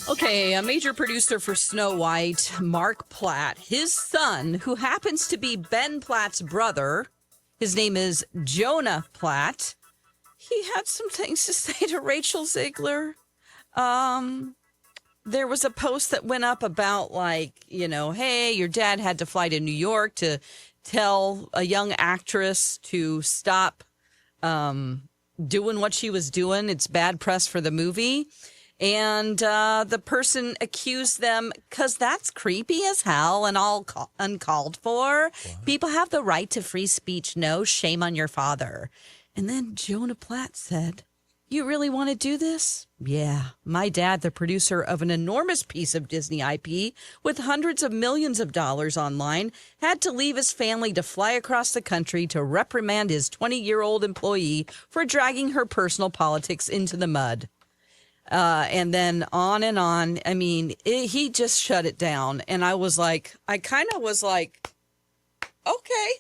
Okay, a major producer for Snow White, Mark Platt, his son, who happens to be Ben Platt's brother, his name is Jonah Platt. He had some things to say to Rachel Ziegler. There was a post that went up about hey, your dad had to fly to New York to tell a young actress to stop doing what she was doing. It's bad press for the movie. And the person accused them, because that's creepy as hell and all uncalled for. What? People have the right to free speech. No, shame on your father. And then Jonah Platt said, you really want to do this? Yeah. My dad, the producer of an enormous piece of Disney IP with hundreds of millions of dollars online, had to leave his family to fly across the country to reprimand his 20-year-old employee for dragging her personal politics into the mud. And then on and on. I mean, he just shut it down. And I kind of was like, okay.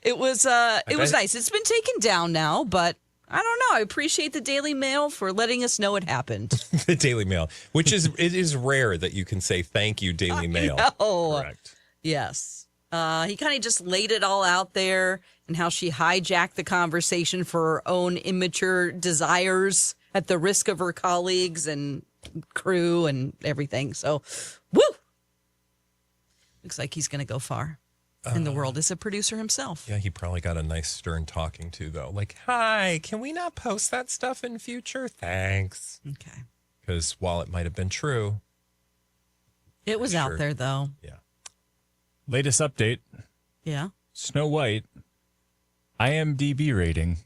It was nice. It's been taken down now, but I don't know. I appreciate the Daily Mail for letting us know it happened. The Daily Mail, it is rare that you can say thank you, Daily Mail. Correct. Yes. He kind of just laid it all out there and how she hijacked the conversation for her own immature desires at the risk of her colleagues and crew and everything. So, woo! Looks like he's going to go far in the world as a producer himself. Yeah, he probably got a nice stern talking to, though. Like, hi, can we not post that stuff in future? Thanks. Okay. Because while it might have been true, it was out there, though. Yeah. Latest update. Yeah. Snow White. IMDb rating.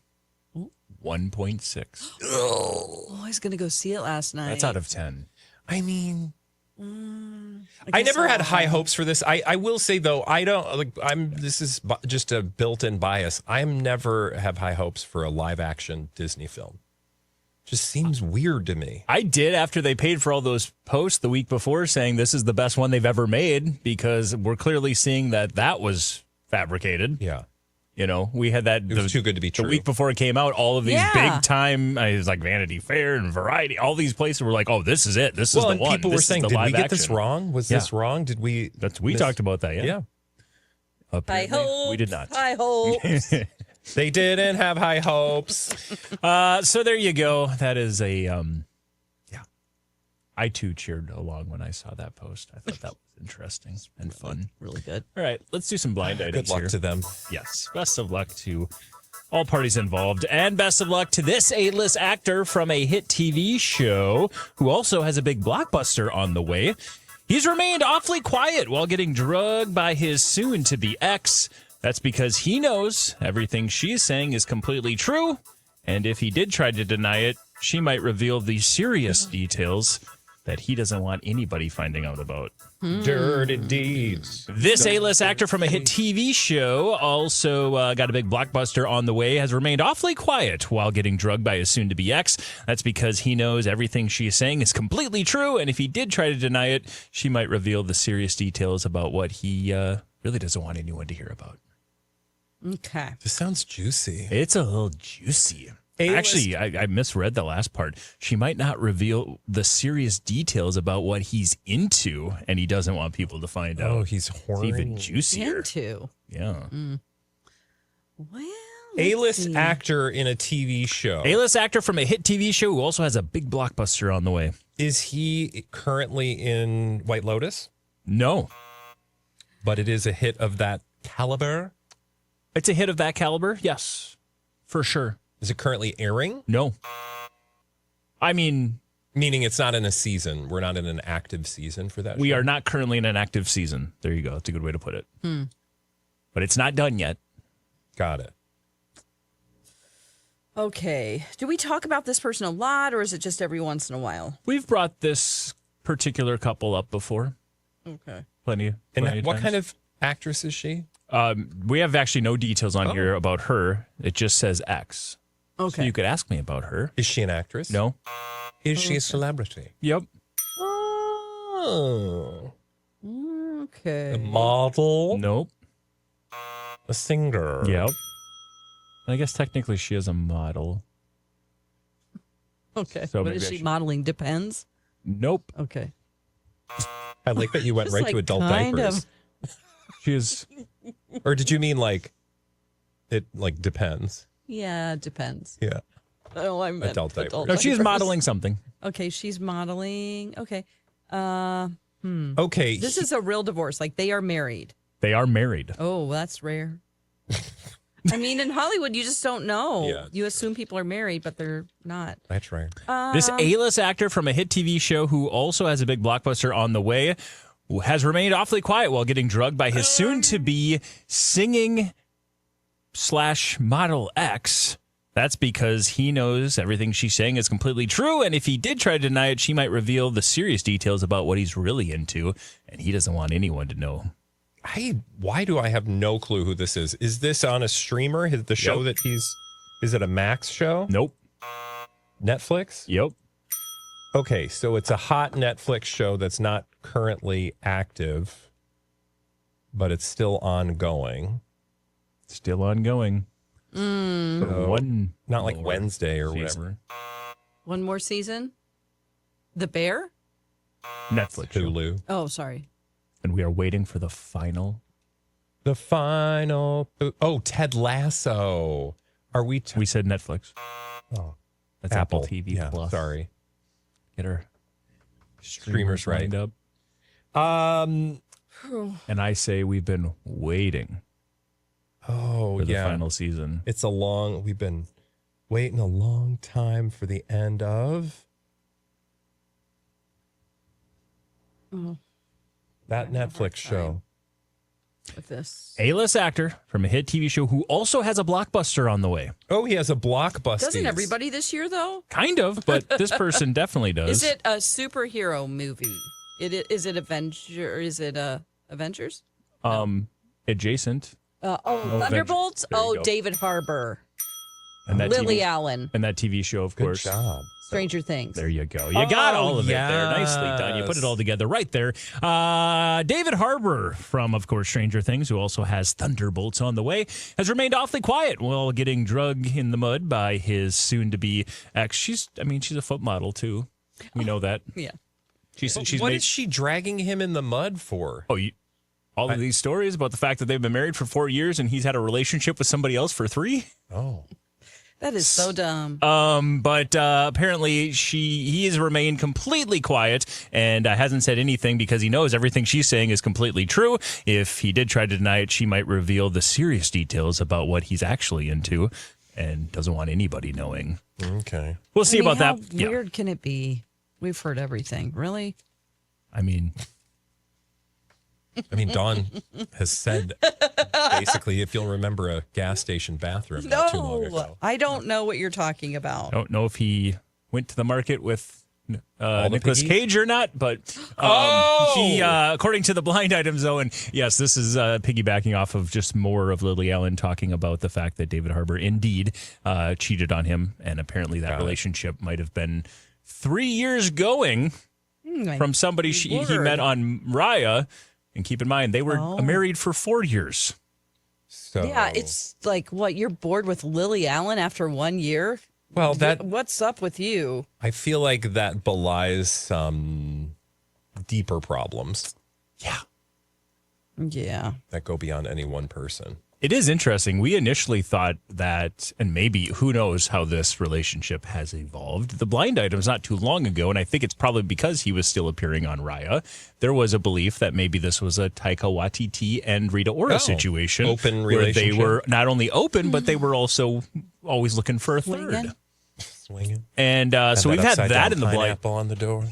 1.6. Oh, I was going to go see it last night. That's out of 10. I mean, I never had high hopes for this. I will say, though, this is just a built-in bias. I never have high hopes for a live-action Disney film. Just seems weird to me. I did after they paid for all those posts the week before saying this is the best one they've ever made, because we're clearly seeing that was fabricated. Yeah. You know, we had that. It was too good to be true. The week before it came out, all of these big time, it was like Vanity Fair and Variety, all these places were like, oh, this is it. This is the one. People were saying, did we get this wrong? Was this wrong? Did we? We talked about that, yeah. High hopes. We did not. High hopes. They didn't have high hopes. So there you go. That is a, I too cheered along when I saw that post. I thought that was interesting and fun. Really good. All right, let's do some blind items. Good luck here. to them. Yes. Best of luck to all parties involved. And best of luck to this A-list actor from a hit TV show who also has a big blockbuster on the way. He's remained awfully quiet while getting drugged by his soon-to-be ex. That's because he knows everything she's saying is completely true. And if he did try to deny it, she might reveal the serious details that he doesn't want anybody finding out about. Dirty deeds. This A-list actor from a hit TV show also got a big blockbuster on the way, has remained awfully quiet while getting drugged by his soon-to-be ex. That's because he knows everything she is saying is completely true, and if he did try to deny it, she might reveal the serious details about what he really doesn't want anyone to hear about. Okay. This sounds juicy. It's a little juicy. A-list. Actually, I misread the last part. She might not reveal the serious details about what he's into, and he doesn't want people to find out. Oh, he's horny. It's even juicier. Into. Yeah. Well, A-list actor in a TV show. A-list actor from a hit TV show who also has a big blockbuster on the way. Is he currently in White Lotus? No. But it is a hit of that caliber? It's a hit of that caliber? Yes, for sure. Is it currently airing? No. I mean... Meaning it's not in a season. We're not in an active season for that We show? are not currently in an active season. There you go. That's a good way to put it. But it's not done yet. Got it. Okay. Do we talk about this person a lot, or is it just every once in a while? We've brought this particular couple up before. Okay. Plenty And of what times. kind of actress is she? We have actually no details on here about her. It just says X. Okay. So you could ask me about her. Is she an actress? No. Is she a celebrity? Yep. Oh. Okay. A model? Nope. A singer? Yep. I guess technically she is a model. Okay. So What maybe is I she should- modeling? Depends. Nope. Okay. I like that you went Just right like to adult kind diapers. She is. Or did you mean like it like depends? Yeah, depends. Yeah. Oh, I meant Adult diapers. No, she is diapers. modeling something. Okay, she's modeling. Okay. Okay. This is a real divorce. Like they are married. They are married. Oh, that's rare. I mean, in Hollywood, you just don't know. Yeah. You assume people are married, but they're not. That's right. This A-list actor from a hit TV show who also has a big blockbuster on the way has remained awfully quiet while getting drugged by his soon-to-be singing/model ex. That's because he knows everything she's saying is completely true, and if he did try to deny it, she might reveal the serious details about what he's really into, and he doesn't want anyone to know. Why do I have no clue who this is? Is this on a streamer? The show that is it a Max show? Nope. Netflix? Yep. Okay, so it's a hot Netflix show that's not currently active, but it's still ongoing. Still ongoing. So, One not like more Wednesday or season. whatever. One more season. The Bear? Netflix show. Hulu. Oh, sorry. And we are waiting for the final. The final. Oh, Ted Lasso. Are we? We said Netflix. Oh, That's Apple TV Yeah, Plus. sorry. Get our Streamers right. lined up. Um. And I say we've been waiting Oh, for the yeah. final season. We've been waiting a long time for the end of that Netflix show. With this. A-list actor from a hit TV show who also has a blockbuster on the way. Oh, he has a blockbuster. Doesn't everybody this year, though? Kind of, but this person definitely does. Is it a superhero movie? Is it Avenger? Is it Avengers? Adjacent? Thunderbolts? There you Oh, go. David Harbour. And that Lily TV, Allen. and that TV show, of Good course. job. Stranger Things. There you go. You got all of it there. Nicely done. You put it yes. all together right there. David Harbour from, of course, Stranger Things, who also has Thunderbolts on the way, has remained awfully quiet while getting drugged in the mud by his soon-to-be ex. She's a foot model, too. We know that. Yeah. She's What made, is she dragging him in the mud for? all of these stories about the fact that they've been married for 4 years and he's had a relationship with somebody else for 3? Oh. That is so dumb. But apparently he has remained completely quiet and hasn't said anything because he knows everything she's saying is completely true. If he did try to deny it, she might reveal the serious details about what he's actually into and doesn't want anybody knowing. Okay. We'll see about how that. Yeah. weird can it be? We've heard everything. Really? I mean, Dawn has said basically, if you'll remember, a gas station bathroom not too long ago. I don't know what you're talking about. I don't know if he went to the market with the Nicolas piggies? Cage or not, but he, according to the blind items, though, and yes, this is piggybacking off of just more of Lily Allen talking about the fact that David Harbour indeed cheated on him, and apparently that relationship might have been 3 years going from somebody he met on Raya. And keep in mind, they were married for 4 years. So Yeah, it's like, what, you're bored with Lily Allen after 1 year? well that What's up with you? I feel like that belies some deeper problems Yeah. that go beyond any one person. It is interesting. We initially thought that, and maybe who knows how this relationship has evolved. The blind items not too long ago, and I think it's probably because he was still appearing on Raya. There was a belief that maybe this was a Taika Waititi and Rita Ora situation, open where they relationship. were not only open, but they were also always looking for a third. Swinging. Swinging. And so we've had that in the blind. Pineapple on the door.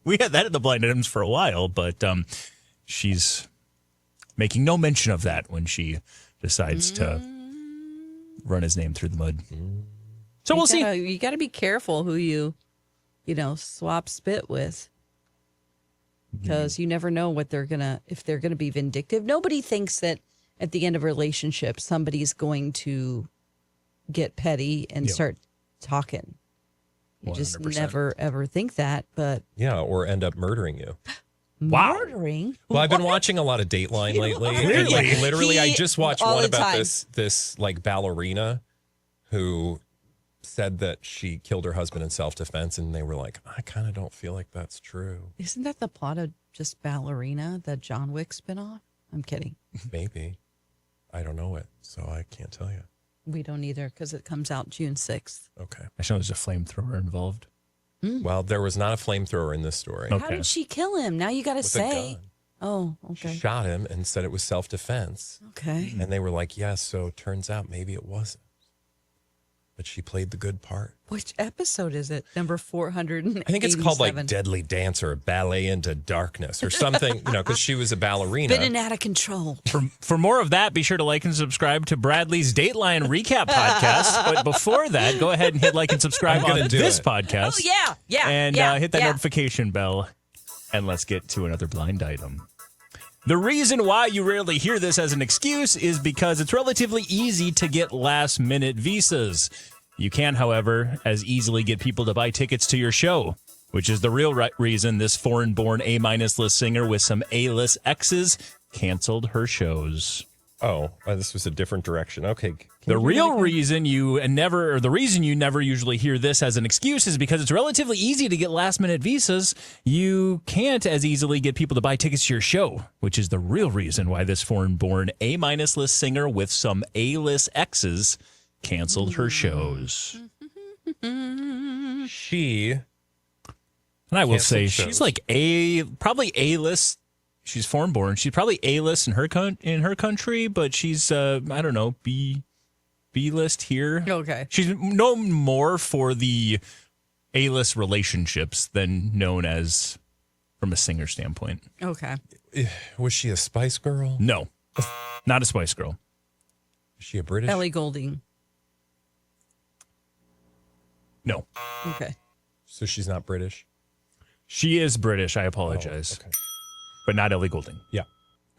We had that in the blind items for a while, but she's making no mention of that when she decides to run his name through the mud. So we'll see. You got to be careful who you swap spit with, because you never know what if they're gonna be vindictive. Nobody thinks that at the end of a relationship somebody's going to get petty and start talking. You just 100%. never ever think that, but Yeah, or end up murdering you. Wow. murdering. Well, I've been watching a lot of Dateline lately. And like, literally, I just watched All one the about time. this like ballerina who said that she killed her husband in self-defense, and they were like, I kind of don't feel like that's true. Isn't that the plot of just Ballerina, the John Wick spinoff? I'm kidding. Maybe. I don't know it, so I can't tell you. We don't either because it comes out June 6th. Okay. I know there's a flamethrower involved. Well, there was not a flamethrower in this story. Okay. How did she kill him? Now you got to With a say. gun. Oh, She okay. shot him and said it was self-defense. Okay. And they were like, yes, so it turns out maybe it wasn't. But she played the good part. Which episode is it? Number 487. I think it's called like Deadly Dancer, or Ballet into Darkness or something, because she was a ballerina. Spinning out of control. For more of that, be sure to like and subscribe to Bradley's Dateline Recap podcast. But before that, go ahead and hit like and subscribe on this podcast. Oh, yeah. And yeah, hit that yeah. notification bell. And let's get to another blind item. The reason why you rarely hear this as an excuse is because it's relatively easy to get last-minute visas. You can, however, as easily get people to buy tickets to your show, which is the real reason this foreign-born A-list singer with some A-list exes canceled her shows. Oh, this was a different direction. Okay. The real reason you never usually hear this as an excuse is because it's relatively easy to get last-minute visas. You can't as easily get people to buy tickets to your show, which is the real reason why this foreign-born A-list singer with some A-list exes canceled her shows. She, and I will say shows. she's like probably A-list. She's foreign-born. She's probably A-list in her country, but she's I don't know, B-list here. Okay. She's known more for the A-list relationships than known as from a singer standpoint. Okay. was she a Spice Girl? No, not a Spice Girl. Is she a British? Ellie Goulding. No, Okay. So she's not British? she is British. I apologize, Okay. but not Ellie Goulding. Yeah.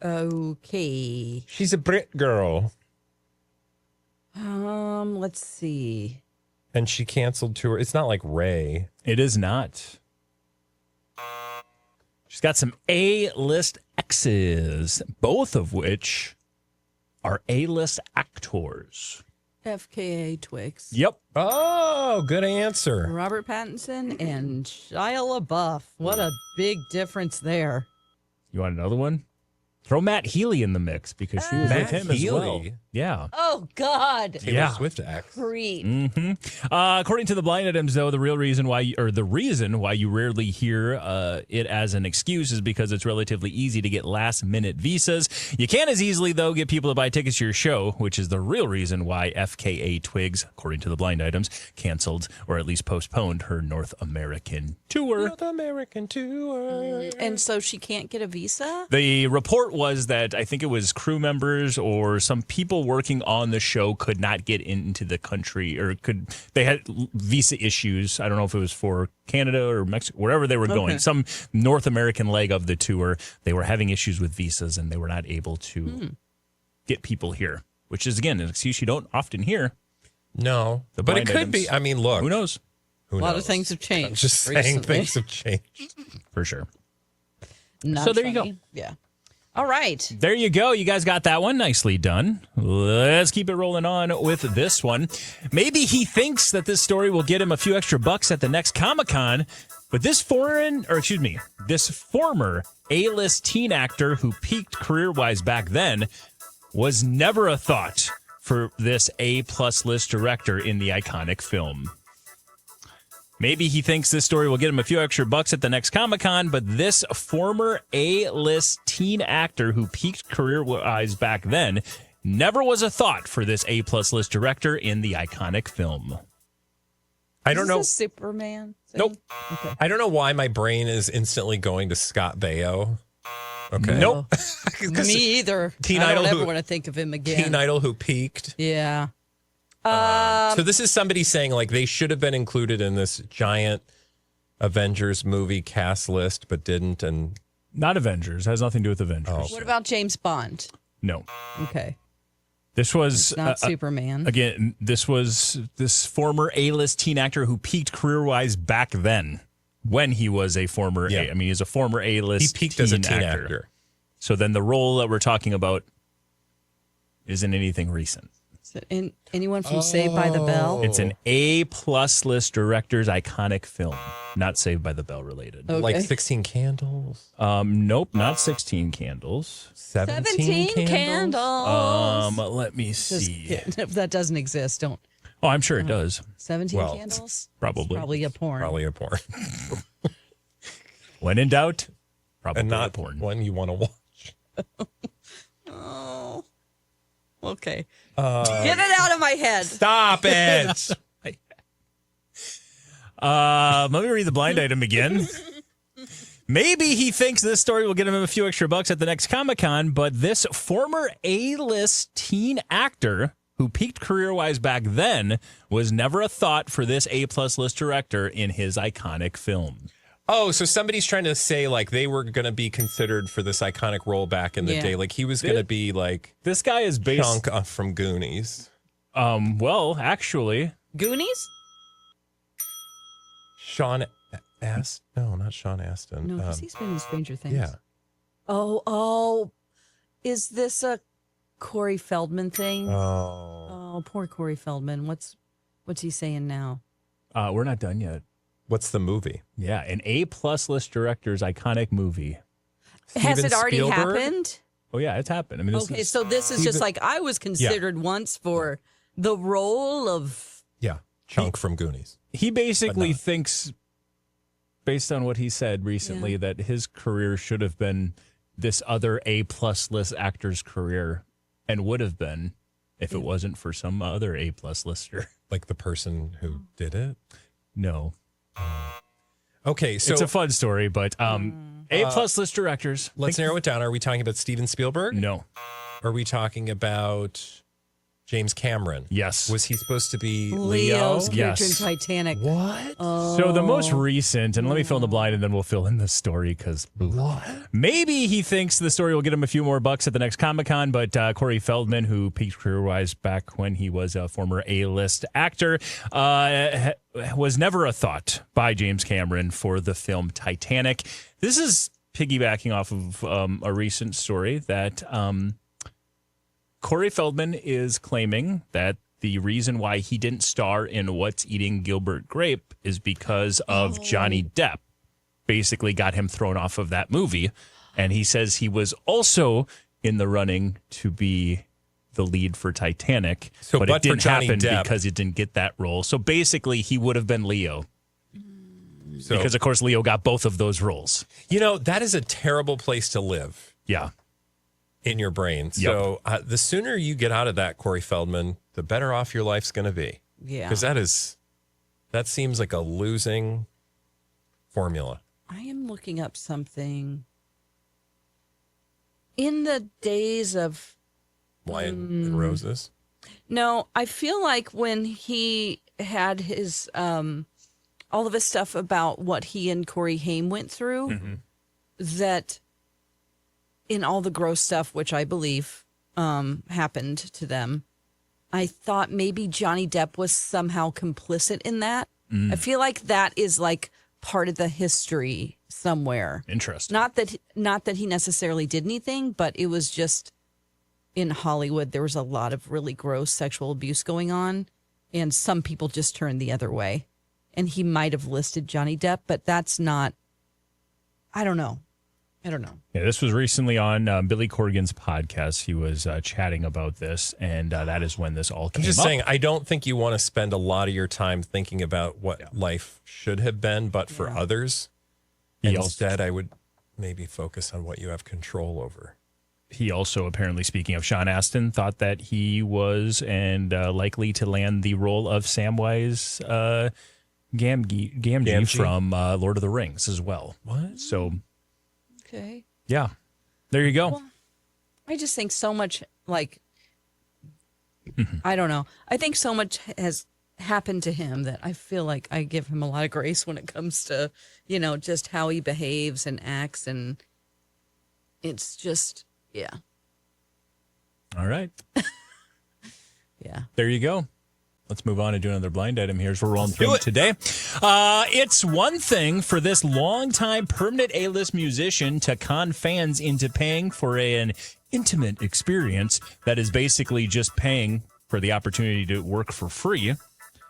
Okay. She's a Brit girl. Let's see. And she canceled tour. It's not like Ray. It is not. She's got some A-list exes, both of which are A-list actors. FKA Twigs. Yep. Oh, good answer. Robert Pattinson and Shia LaBeouf. What a big difference there. You want another one? Throw Matt Healy in the mix because she was Matt with him as well. Healy? Yeah. Oh, God. Taylor Yeah. Swift ex. Creep. According to the blind items, though, the reason why you rarely hear it as an excuse is because it's relatively easy to get last-minute visas. You can't as easily, though, get people to buy tickets to your show, which is the real reason why FKA Twigs, according to the blind items, canceled or at least postponed her North American tour. North American tour. And so she can't get a visa? The report was that I think it was crew members or some people working on the show could not get into the country or they had visa issues. I don't know if it was for Canada or Mexico, wherever they were going, some North American leg of the tour. They were having issues with visas and they were not able to get people here, which is, again, an excuse you don't often hear. No, The but it blind could items. be. I mean, look. Who knows? Who A lot knows? of things have changed. I'm just saying recently. things have changed. For sure. Not So there you funny. go. Yeah. All right. There you go. You guys got that one. Nicely done. Let's keep it rolling on with this one. Maybe he thinks that this story will get him a few extra bucks at the next Comic-Con, but this former A-list teen actor who peaked career-wise back then was never a thought for this A-plus list director in the iconic film. Maybe he thinks this story will get him a few extra bucks at the next Comic-Con, but this former A-list teen actor who peaked career-wise back then never was a thought for this A-plus list director in the iconic film. I don't know. Is this a Superman thing? Nope. Okay. I don't know why my brain is instantly going to Scott Baio. Okay. Nope. Me either. Teen I don't Idol ever who- want to think of him again. Teen Idol who peaked. Yeah. So this is somebody saying like they should have been included in this giant Avengers movie cast list, but didn't. And Not Avengers. Has nothing to do with Avengers. What about James Bond? No. Okay. This was Not Superman. again. This was this former A-list teen actor who peaked career-wise back then, when he was a former. Yeah. I mean, he's a former he A-list. peaked as a teen actor. So then the role that we're talking about isn't anything recent. Anyone from Saved by the Bell? It's an A-plus list director's iconic film, not Saved by the Bell related. Okay. Like 16 Candles? Nope, not 16 Candles. 17 candles. Let me see. If that doesn't exist, don't. Oh, I'm sure it does. 17 Well, candles? probably. It's probably a porn. Probably a porn. When in doubt, probably And not a porn. one you want to watch. Oh. Okay. Get it out of my head. Stop it. Let me read the blind item again. Maybe he thinks this story will get him a few extra bucks at the next Comic-Con, but this former A-list teen actor who peaked career-wise back then was never a thought for this A-plus list director in his iconic film. Oh, so somebody's trying to say like they were going to be considered for this iconic role back in the day. Like he was going to be like This guy is based... Chunk from Goonies. Well, actually... Goonies? Sean Astin? No, not Sean Astin. No, because he's been in Stranger Things. Yeah. Oh. Is this a Corey Feldman thing? Oh. Oh, poor Corey Feldman. What's he saying now? We're not done yet. What's the movie? Yeah, an A-plus list director's iconic movie. Has Steven it already Spielberg? happened? Oh, yeah, it's happened. I mean, Okay, so this is just like I was considered once for the role of... Yeah. Chunk from Goonies. he basically thinks, based on what he said recently, that his career should have been this other A-plus list actor's career and would have been if it wasn't for some other A-plus lister. Like the person who did it? No. Okay, so It's a fun story, but A-plus list directors. let's narrow it down. Are we talking about Steven Spielberg? No. Are we talking about James Cameron? Yes. Was he supposed to be Leo's Leo? character in Yes. Titanic. What? So the most recent, and let me fill in the blind and then we'll fill in the story because maybe he thinks the story will get him a few more bucks at the next Comic-Con, but Corey Feldman, who peaked career-wise back when he was a former A-list actor, was never a thought by James Cameron for the film Titanic. This is piggybacking off of a recent story that Corey Feldman is claiming that the reason why he didn't star in What's Eating Gilbert Grape is because of Johnny Depp. Basically got him thrown off of that movie. And he says he was also in the running to be the lead for Titanic, but it didn't happen because he didn't get that role. So basically he would have been Leo. So, Because, of course, Leo got both of those roles. you know, that is a terrible place to live Yeah. in your brain. So the sooner you get out of that, Corey Feldman, the better off your life's going to be. Yeah. Because that seems like a losing formula. I am looking up something. In the days of... Wine and Roses. No, I feel like when he had his... all of his stuff about what he and Corey Haim went through, that in all the gross stuff, which I believe happened to them, I thought maybe Johnny Depp was somehow complicit in that. I feel like that is like part of the history somewhere. Interesting. Not that he necessarily did anything, but it was just in Hollywood there was a lot of really gross sexual abuse going on, and some people just turned the other way. And he might have listed Johnny Depp, but that's not. I don't know. Yeah, this was recently on Billy Corgan's podcast. He was chatting about this, and that is when this all came I'm just up. saying, I don't think you want to spend a lot of your time thinking about what life should have been, but for others. Instead, I would maybe focus on what you have control over. He also, apparently, speaking of Sean Astin, thought that he was and likely to land the role of Samwise Gamgee from Lord of the Rings as well. What? So, Okay. yeah, there you go. Well, I just think so much, like, I don't know. I think so much has happened to him that I feel like I give him a lot of grace when it comes to, just how he behaves and acts. And it's just, yeah. All right. Yeah. There you go. Let's move on and do another blind item. Here's where we're rolling through today. It's one thing for this longtime permanent A-list musician to con fans into paying for an intimate experience that is basically just paying for the opportunity to work for free.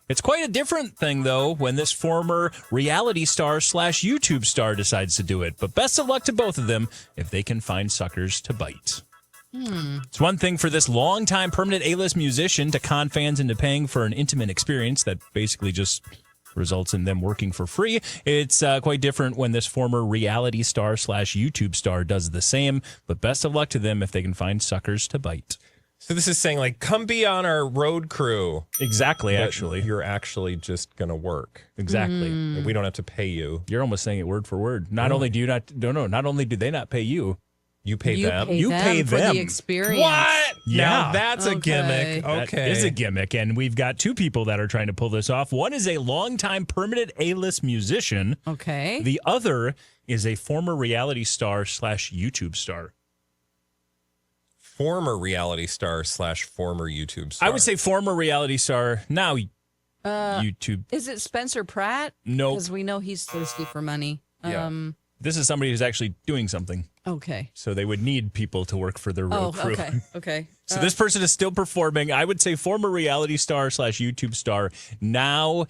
It's quite a different thing, though, when this former reality star / YouTube star decides to do it. But best of luck to both of them if they can find suckers to bite. It's one thing for this longtime permanent A-list musician to con fans into paying for an intimate experience that basically just results in them working for free. It's quite different when this former reality star / YouTube star does the same. But best of luck to them if they can find suckers to bite. So this is saying, like, come be on our road crew. Exactly, But actually. You're actually just going to work. Exactly. And we don't have to pay you. You're almost saying it word for word. Not only do they not pay you, You pay them. You pay for them. the experience. What? Yeah. Now that's a Okay. gimmick. Okay. That is a gimmick, and we've got two people that are trying to pull this off. One is a longtime permanent A-list musician. Okay. The other is a former reality star / YouTube star. Former reality star / former YouTube star. I would say former reality star, now YouTube. Is it Spencer Pratt? Nope. Because we know he's thirsty for money. Yeah. This is somebody who's actually doing something, Okay. so they would need people to work for their road Oh, crew. okay. Okay. So this person is still performing. I would say former reality star / YouTube star, now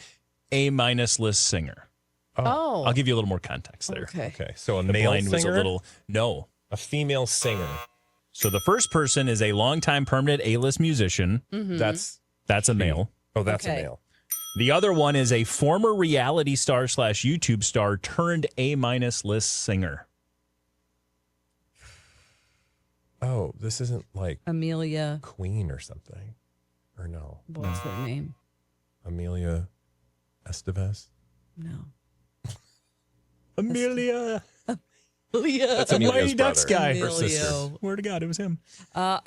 A-list singer. Oh. I'll give you a little more context there. Okay. Okay. So a The male blind singer? was a little, no. A female singer. So the first person is a longtime permanent A-list musician. That's That's a male. that's Okay. a male. The other one is a former reality star / YouTube star turned A-list singer. Oh, this isn't like Amelia. Queen or something. Or no. What's her name? Amelia Estevez. No. Amelia. Amelia. That's The Amelia's Mighty Ducks brother. guy. Her sister. Emilio. Swear to God, it was him.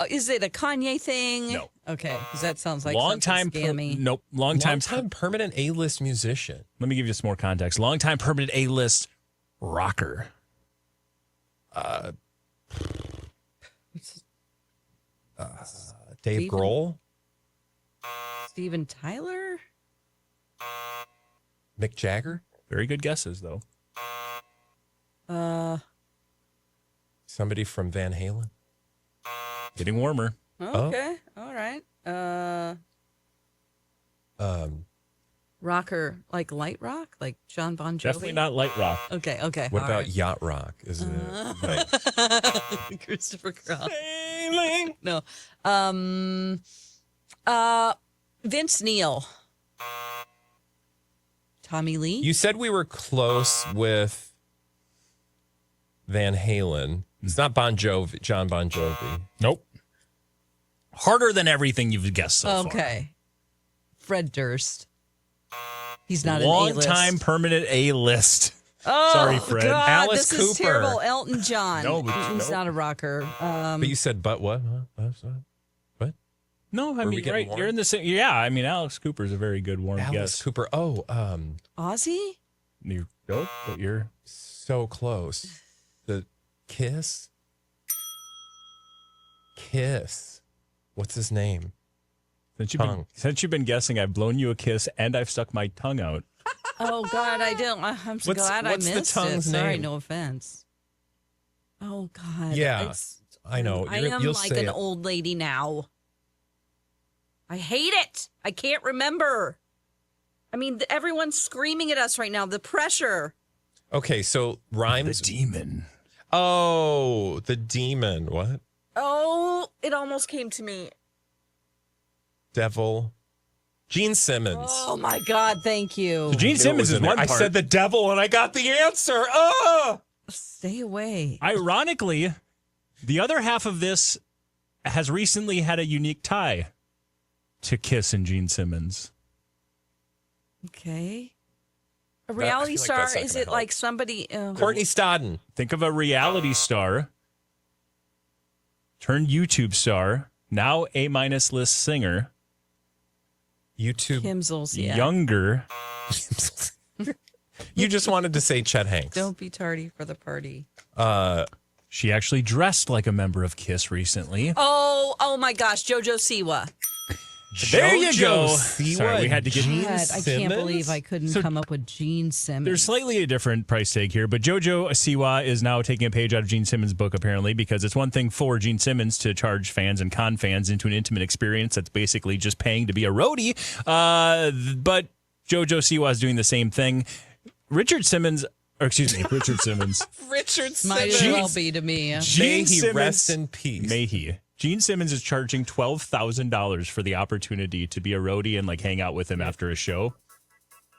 Is it a Kanye thing? No. Okay. Because that sounds like Long time. something scammy. Nope. Long time. Long-time permanent A-list musician. Let me give you some more context. Longtime permanent A-list rocker. Dave Steven? Grohl. Steven Tyler? Mick Jagger. Very good guesses, though. Somebody from Van Halen. Getting warmer. Okay. All right. Rocker, like light rock? Like John Bon Jovi? Definitely not light rock. Okay. Okay. What all about right. yacht rock? Is it like Christopher Cross? sailing? No. Vince Neil. Tommy Lee? You said we were close with Van Halen. It's not Bon Jovi, John Bon Jovi. Nope. Harder than everything you've guessed so far. Okay. Fred Durst. He's not an Long A-list. time permanent A-list. Oh, Sorry, Fred. God, Alice this is Cooper. terrible. Elton John. No, but- He's no. not a rocker. But you said, but what? What? What? No, I Were we mean, getting right. warm? You're in the same. Yeah, I mean, Alex Cooper's a very good warm Alice guess. Cooper. Oh, Ozzy? You go, but you're so close. The Kiss. Kiss. What's his name? Tongue. since you've been guessing, I've blown you a kiss and I've stuck my tongue out. Oh, God, I didn't. I'm so glad I what's the missed it. tongue's Sorry, name? no offense. Oh, God. Yeah, It's- I know. I am You'll like say an it. old lady now. I hate it. I can't remember. I mean, everyone's screaming at us right now. The pressure. Okay, so rhymes. demon. Oh, the demon. What? Oh, it almost came to me. Devil. Gene Simmons. Oh, my God. Thank you. So Gene Knew it Simmons was is in there. one I part. said the devil and I got the answer. Oh! Stay away. Ironically, the other half of this has recently had a unique tie to Kiss and Gene Simmons. Okay. A I reality feel like star? that's not Is gonna it help. like somebody? Courtney Stodden. Think of a reality star turned YouTube star, now A-list singer, YouTube. Kimsels, yeah. younger. You just wanted to say Chet Hanks. Don't be tardy for the party. She actually dressed like a member of Kiss recently. Oh my gosh, Jojo Siwa. There you go. Siwa, Sorry, we had to get Gene God, I can't believe I Simmons? couldn't come up with Gene Simmons. There's slightly a different price tag here, but Jojo Siwa is now taking a page out of Gene Simmons' book, apparently, because it's one thing for Gene Simmons to charge fans and con fans into an intimate experience that's basically just paying to be a roadie. But Jojo Siwa is doing the same thing. Richard Simmons. Richard Simmons. Might as well be to me. May Gene he Simmons, rest in peace. May he. Gene Simmons is charging $12,000 for the opportunity to be a roadie and like hang out with him after a show.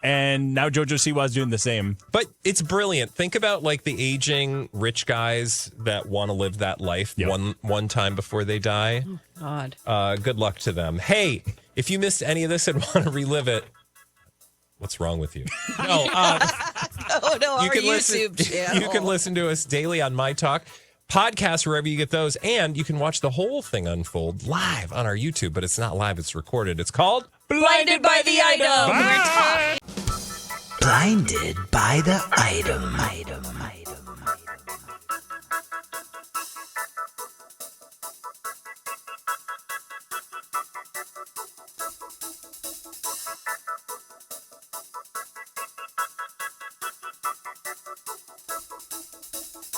And now Jojo Siwa is doing the same. But it's brilliant. Think about like the aging rich guys that want to live that life one time before they die. God. Good luck to them. Hey, if you missed any of this and want to relive it, what's wrong with you? No, Oh, no, our YouTube channel. You can listen to us daily on MyTalk. Podcasts wherever you get those, and you can watch the whole thing unfold live on our YouTube, but it's not live, it's recorded. It's called Blinded by the Item. Bye. Blinded by the item.